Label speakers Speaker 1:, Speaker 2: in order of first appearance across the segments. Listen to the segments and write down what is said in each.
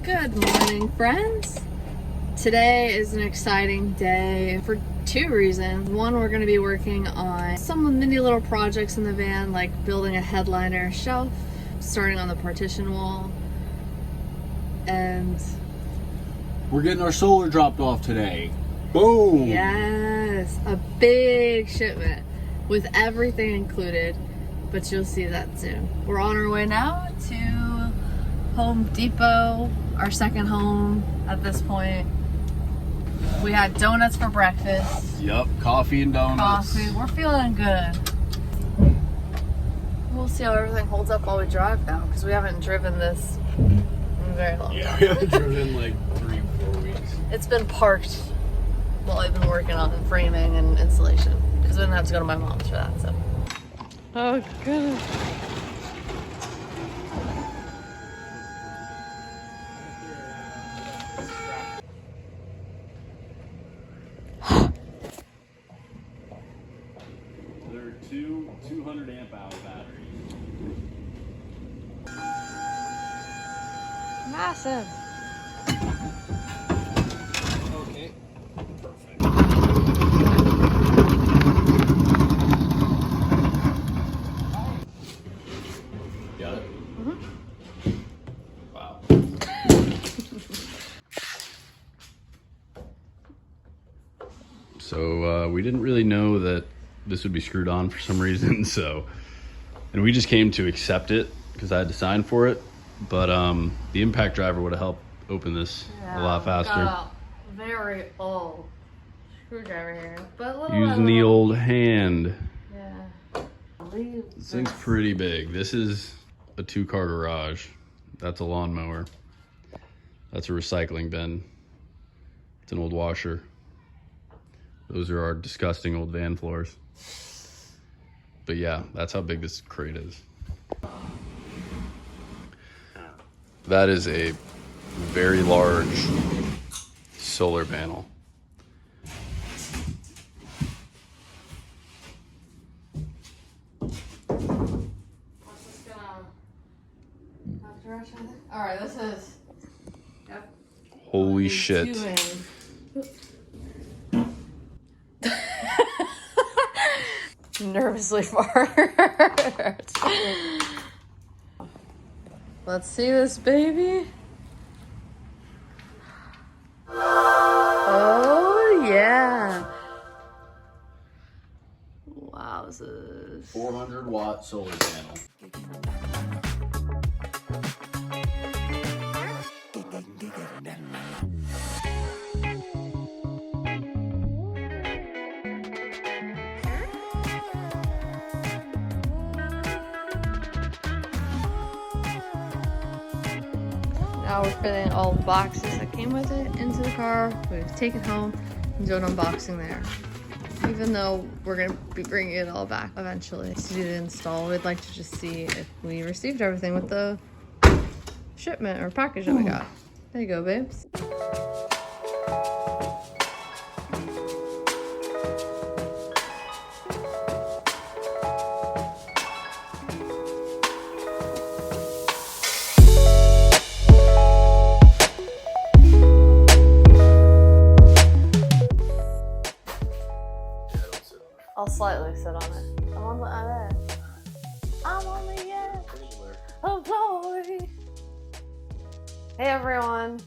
Speaker 1: Good morning, friends. Today is an exciting day for two reasons. One, we're going to be working on some mini little projects in the van, like building a headliner shelf, starting on the partition wall, and
Speaker 2: we're getting our solar dropped off today. Boom!
Speaker 1: yes, a big shipment with everything included, but you'll see that soon. We're on our way now to Home Depot, our second home at this point. We had donuts for breakfast.
Speaker 2: Yep, coffee and donuts.
Speaker 1: Coffee. We're feeling good. We'll see how everything holds up while we drive now, because we haven't driven this in a very long time.
Speaker 2: Yeah, we haven't driven in like 3-4 weeks.
Speaker 1: It's been parked while I've been working on framing and installation, because I didn't have to go to my mom's for that. So. Oh goodness.
Speaker 2: They're two 200 amp hour batteries.
Speaker 1: Massive.
Speaker 2: Okay. Perfect. Got it? Mm-hmm. Wow. So we didn't really know that this would be screwed on for some reason, and we just came to accept it because I had to sign for it, but the impact driver would have helped open this a lot faster.
Speaker 1: Got a very old screwdriver here, but
Speaker 2: Using the old hand.
Speaker 1: Yeah.
Speaker 2: This thing's pretty big. This is a 2-car garage. That's a lawnmower. That's a recycling bin. It's an old washer. Those are our disgusting old van floors. But yeah, that's how big this crate is. That is a very large solar panel.
Speaker 1: All right, this is. Yep.
Speaker 2: Holy shit.
Speaker 1: Nervously fart. Let's see this baby. Oh yeah. Wowzers.
Speaker 2: 400-watt solar panel.
Speaker 1: Now we're fitting all the boxes that came with it into the car. We've taken it home and do an unboxing there. Even though we're going to be bringing it all back eventually to do the install, we'd like to just see if we received everything with the shipment or package that we got. There you go, babes. I'll slightly sit on it. I'm on the edge. I'm on the edge of glory. Hey everyone.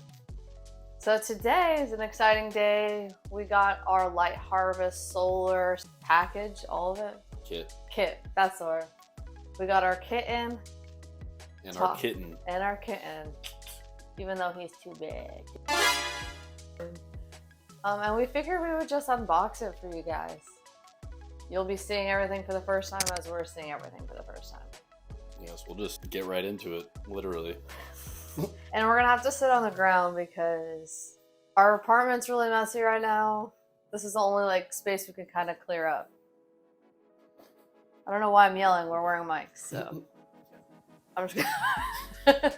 Speaker 1: So today is an exciting day. We got our LightHarvest solar package, all of it. Kit, that's the word. We got our kitten.
Speaker 2: And our kitten.
Speaker 1: And our kitten. Even though he's too big. And we figured we would just unbox it for you guys. You'll be seeing everything for the first time as we're seeing everything for the first time.
Speaker 2: Yes, we'll just get right into it, literally.
Speaker 1: And we're gonna have to sit on the ground because our apartment's really messy right now. This is the only like space we can kind of clear up. I don't know why I'm yelling. We're wearing mics, so I'm just gonna.
Speaker 2: Alright,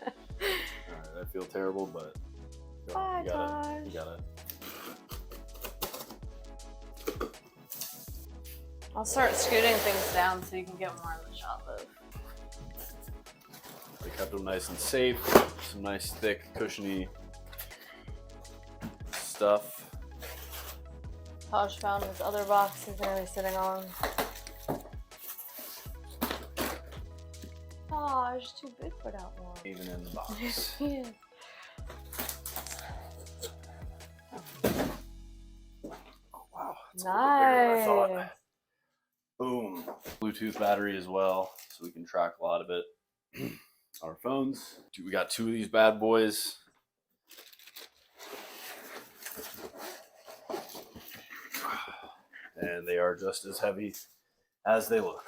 Speaker 2: I feel terrible, but
Speaker 1: Bye,
Speaker 2: you gotta.
Speaker 1: I'll start scooting things down so you can get more in the shot of.
Speaker 2: Like Kept them nice and safe. Some nice, thick, cushiony stuff.
Speaker 1: Taj found his other box he's gonna be sitting on. Taj, too big for that one.
Speaker 2: Even in the box.
Speaker 1: Yeah.
Speaker 2: Oh wow. That's
Speaker 1: Nice.
Speaker 2: a little bit bigger than I thought. Boom. Bluetooth battery as well, so we can track a lot of it. Our phones. We got 2 of these bad boys. And they are just as heavy as they look.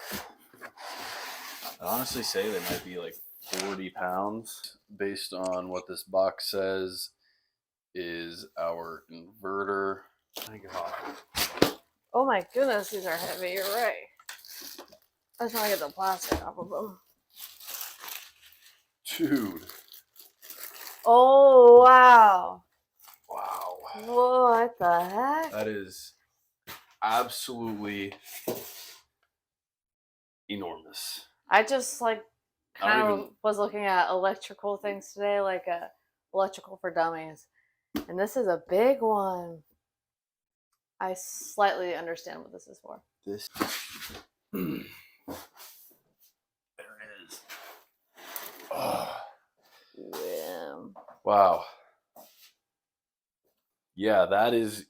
Speaker 2: I'd honestly say they might be like 40 pounds based on what this box says is our inverter. My God.
Speaker 1: Oh my goodness, these are heavy. You're right. I just want to get the plastic off of them.
Speaker 2: Dude.
Speaker 1: Oh, wow.
Speaker 2: Wow.
Speaker 1: What the heck?
Speaker 2: That is absolutely enormous.
Speaker 1: I just like kind of
Speaker 2: even...
Speaker 1: was looking at electrical things today, like electrical for dummies. And this is a big one. I slightly understand what this is for.
Speaker 2: This. There it is. Oh.
Speaker 1: Yeah.
Speaker 2: Wow. Yeah, that is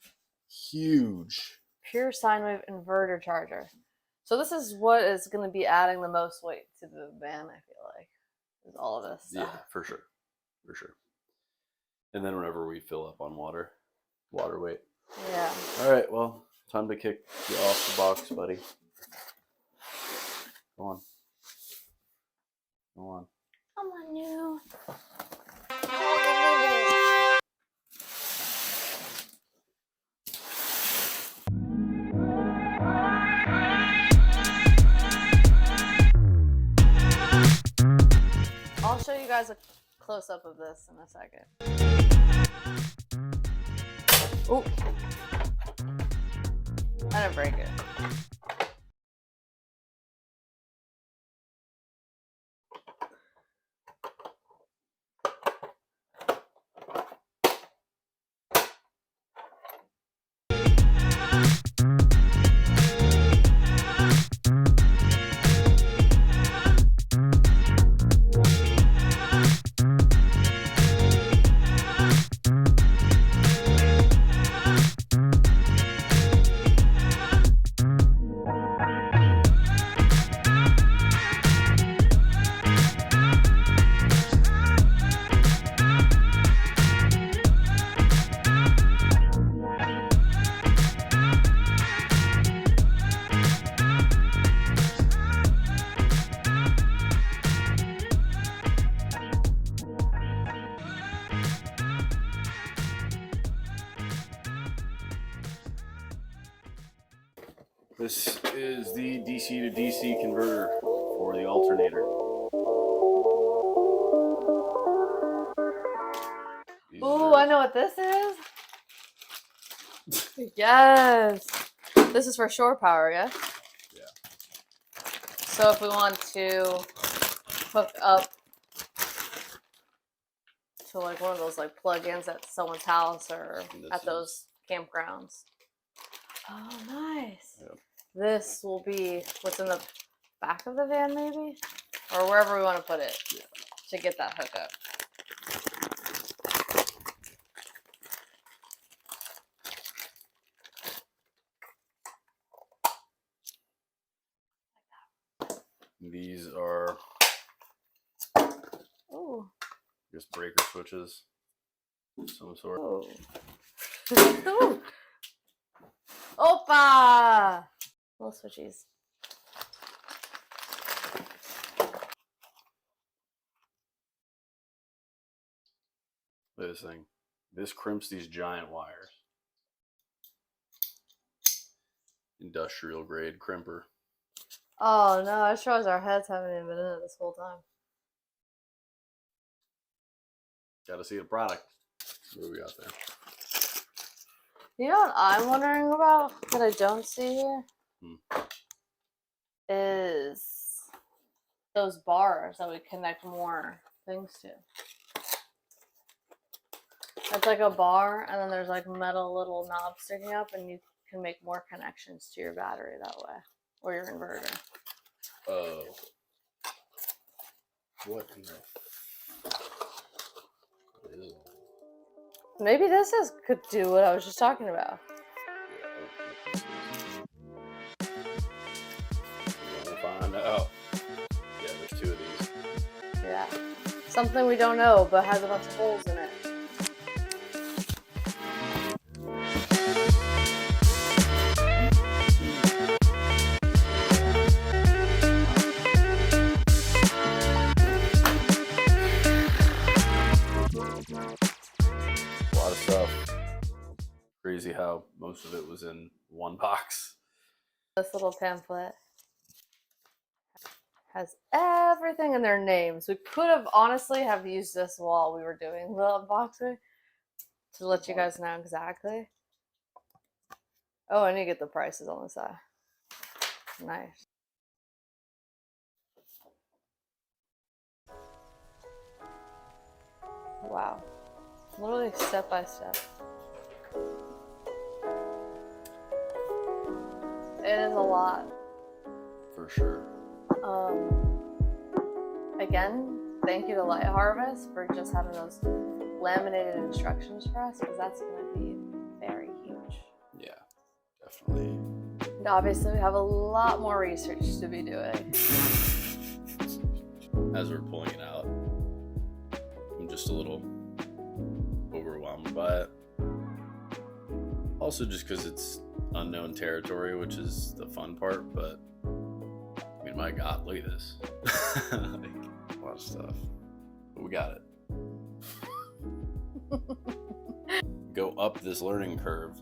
Speaker 2: huge.
Speaker 1: Pure sine wave inverter charger. So this is what is going to be adding the most weight to the van, I feel like, is all of this stuff.
Speaker 2: Yeah, for sure. For sure. And then whenever we fill up on water weight.
Speaker 1: Yeah.
Speaker 2: All right, well, time to kick you off the box, buddy. Go on. Go on.
Speaker 1: Come on, you. I'll show you guys a close-up of this in a second. Ooh. I didn't break it.
Speaker 2: This is the DC to DC converter for the alternator.
Speaker 1: Ooh, I know what this is. Yes. This is for shore power, yes?
Speaker 2: Yeah.
Speaker 1: So if we want to hook up to like one of those like plug-ins at someone's house or at those campgrounds. Oh, nice.
Speaker 2: Yep.
Speaker 1: This will be what's in the back of the van, maybe? Or wherever we want to put it to get that hookup.
Speaker 2: These are just breaker switches of some sort.
Speaker 1: Oh. Opa! Little switchies.
Speaker 2: Look at this thing. This crimps these giant wires. Industrial grade crimper.
Speaker 1: Oh no, it shows our heads haven't even been in it this whole time.
Speaker 2: Gotta see the product. What do we got there?
Speaker 1: You know what I'm wondering about that I don't see here? Is those bars that we connect more things to. It's like a bar, and then there's like metal little knobs sticking up, and you can make more connections to your battery that way, or your inverter.
Speaker 2: Oh. What in the... Ew.
Speaker 1: Maybe this could do what I was just talking about.
Speaker 2: We'll find out. Yeah, there's 2 of these.
Speaker 1: Yeah. Something we don't know, but has a bunch of holes in it.
Speaker 2: A lot of stuff. Crazy how most of it was in one box.
Speaker 1: This little pamphlet has everything in their names. We could have honestly have used this while we were doing the unboxing to let you guys know exactly. Oh, I need to get the prices on the side. Nice. Wow. Literally step by step. It is a lot.
Speaker 2: For sure.
Speaker 1: Again, thank you to LightHarvest for just having those laminated instructions for us, because that's going to be very huge.
Speaker 2: Yeah, definitely.
Speaker 1: And obviously, we have a lot more research to be doing.
Speaker 2: As we're pulling it out, I'm just a little overwhelmed by it. Also, just because it's unknown territory, which is the fun part, but I mean, my God, look at this. Like, a lot of stuff. But we got it. Go up this learning curve.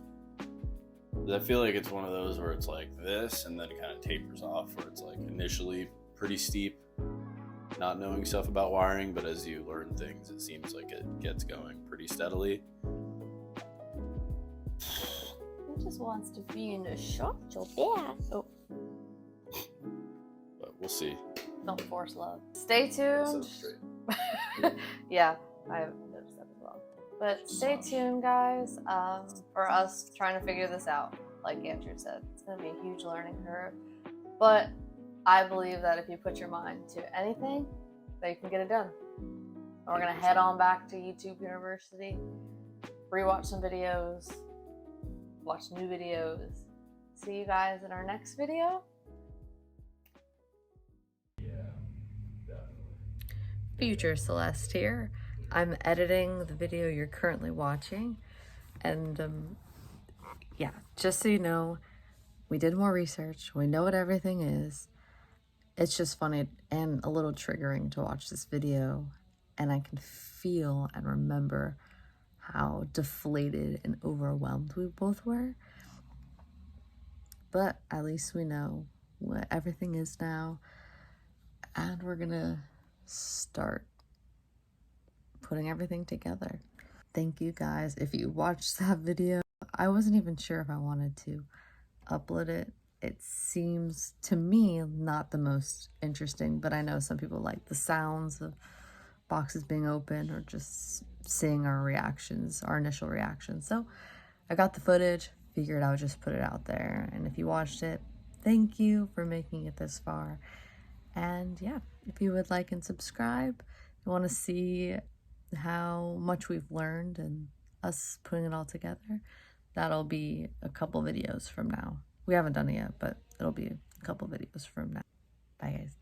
Speaker 2: I feel like it's one of those where it's like this, and then it kind of tapers off, where it's like initially pretty steep, not knowing stuff about wiring, but as you learn things, it seems like it gets going pretty steadily.
Speaker 1: He just wants to be in a shot so bad. Oh.
Speaker 2: But we'll see.
Speaker 1: Don't force love. Stay tuned. Yeah, I noticed that as well. But stay tuned, guys, for us trying to figure this out. Like Andrew said, it's going to be a huge learning curve. But I believe that if you put your mind to anything, that you can get it done. And we're going to head on back to YouTube University, rewatch some videos, watch new videos. See you guys in our next video. Future Celeste here. I'm editing the video you're currently watching, and yeah, just so you know, we did more research. We know what everything is. It's just funny and a little triggering to watch this video, and I can feel and remember how deflated and overwhelmed we both were. But at least we know what everything is now, and we're gonna start putting everything together. Thank you guys. If you watched that video, I wasn't even sure if I wanted to upload it. It seems to me not the most interesting, but I know some people like the sounds of boxes being open or just seeing our reactions, our initial reactions. So I got the footage, figured I would just put it out there. And if you watched it, thank you for making it this far. And yeah, if you would like and subscribe, you want to see how much we've learned and us putting it all together, that'll be a couple videos from now. We haven't done it yet, but it'll be a couple videos from now. Bye, guys.